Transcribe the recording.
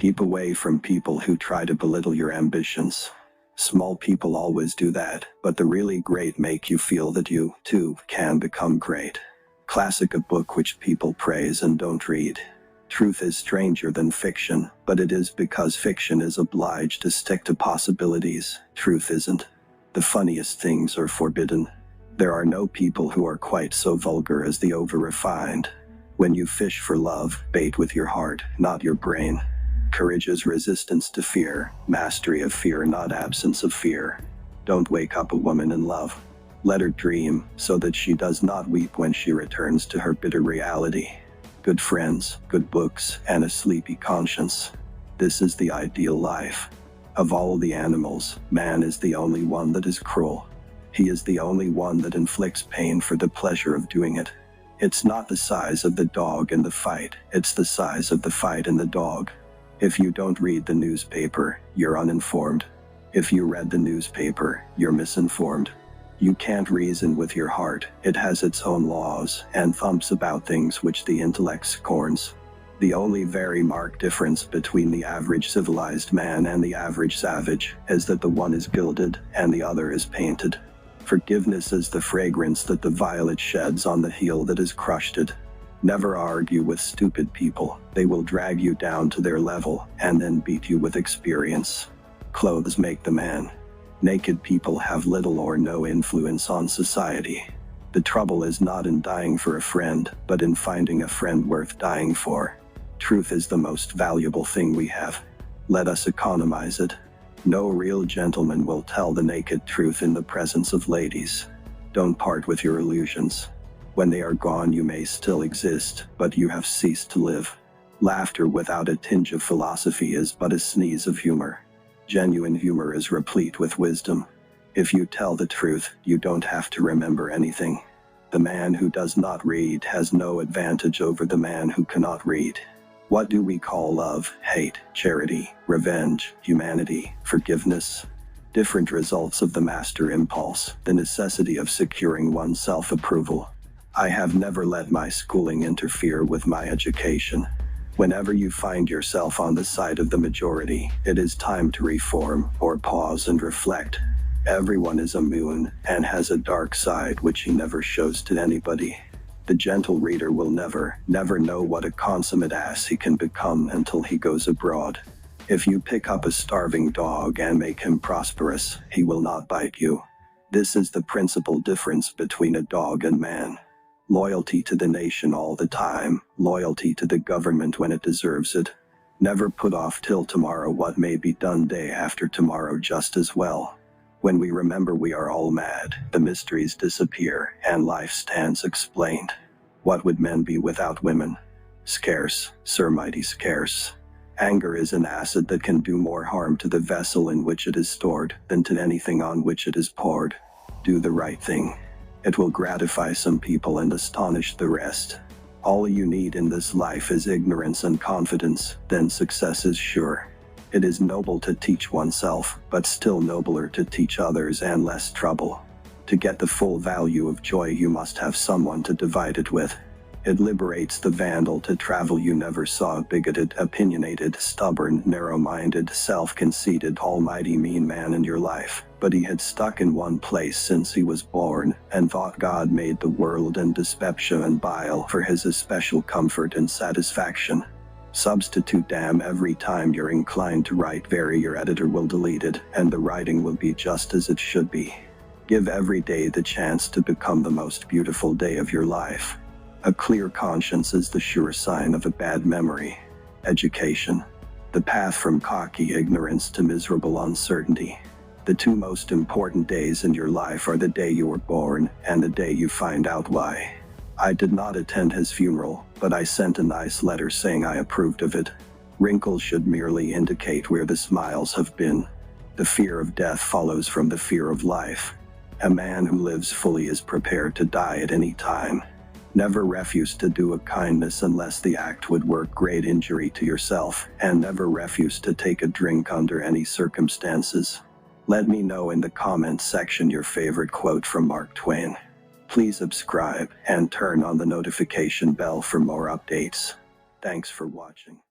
Keep away from people who try to belittle your ambitions. Small people always do that, but the really great make you feel that you, too, can become great. Classic, a book which people praise and don't read. Truth is stranger than fiction, but it is because fiction is obliged to stick to possibilities. Truth isn't. The funniest things are forbidden. There are no people who are quite so vulgar as the over-refined. When you fish for love, bait with your heart, not your brain. Courage is resistance to fear, mastery of fear, not absence of fear. Don't wake up a woman in love. Let her dream, so that she does not weep when she returns to her bitter reality. Good friends, good books, and a sleepy conscience. This is the ideal life. Of all the animals, man is the only one that is cruel. He is the only one that inflicts pain for the pleasure of doing it. It's not the size of the dog in the fight, it's the size of the fight in the dog. If you don't read the newspaper, you're uninformed. If you read the newspaper, you're misinformed. You can't reason with your heart, it has its own laws, and thumps about things which the intellect scorns. The only very marked difference between the average civilized man and the average savage is that the one is gilded, and the other is painted. Forgiveness is the fragrance that the violet sheds on the heel that has crushed it. Never argue with stupid people, they will drag you down to their level, and then beat you with experience. Clothes make the man. Naked people have little or no influence on society. The trouble is not in dying for a friend, but in finding a friend worth dying for. Truth is the most valuable thing we have. Let us economize it. No real gentleman will tell the naked truth in the presence of ladies. Don't part with your illusions. When they are gone, you may still exist, but you have ceased to live. Laughter without a tinge of philosophy is but a sneeze of humor. Genuine humor is replete with wisdom. If you tell the truth, you don't have to remember anything. The man who does not read has no advantage over the man who cannot read. What do we call love, hate, charity, revenge, humanity, forgiveness? Different results of the master impulse, the necessity of securing one's self-approval. I have never let my schooling interfere with my education. Whenever you find yourself on the side of the majority, it is time to reform, or pause and reflect. Everyone is a moon, and has a dark side which he never shows to anybody. The gentle reader will never know what a consummate ass he can become until he goes abroad. If you pick up a starving dog and make him prosperous, he will not bite you. This is the principal difference between a dog and man. Loyalty to the nation all the time, loyalty to the government when it deserves it. Never put off till tomorrow what may be done day after tomorrow just as well. When we remember we are all mad, the mysteries disappear, and life stands explained. What would men be without women? Scarce, sir, mighty scarce. Anger is an acid that can do more harm to the vessel in which it is stored than to anything on which it is poured. Do the right thing. It will gratify some people and astonish the rest. All you need in this life is ignorance and confidence, then success is sure. It is noble to teach oneself, but still nobler to teach others and less trouble. To get the full value of joy, you must have someone to divide it with. It liberates the vandal to travel. You never saw a bigoted, opinionated, stubborn, narrow-minded, self-conceited, almighty mean man in your life, but he had stuck in one place since he was born, and thought God made the world and dyspepsia and bile for his especial comfort and satisfaction. Substitute damn every time you're inclined to write very, your editor will delete it, and the writing will be just as it should be. Give every day the chance to become the most beautiful day of your life. A clear conscience is the sure sign of a bad memory. Education. The path from cocky ignorance to miserable uncertainty. The two most important days in your life are the day you were born, and the day you find out why. I did not attend his funeral, but I sent a nice letter saying I approved of it. Wrinkles should merely indicate where the smiles have been. The fear of death follows from the fear of life. A man who lives fully is prepared to die at any time. Never refuse to do a kindness unless the act would work great injury to yourself, and never refuse to take a drink under any circumstances. Let me know in the comments section your favorite quote from Mark Twain. Please subscribe and turn on the notification bell for more updates. Thanks for watching.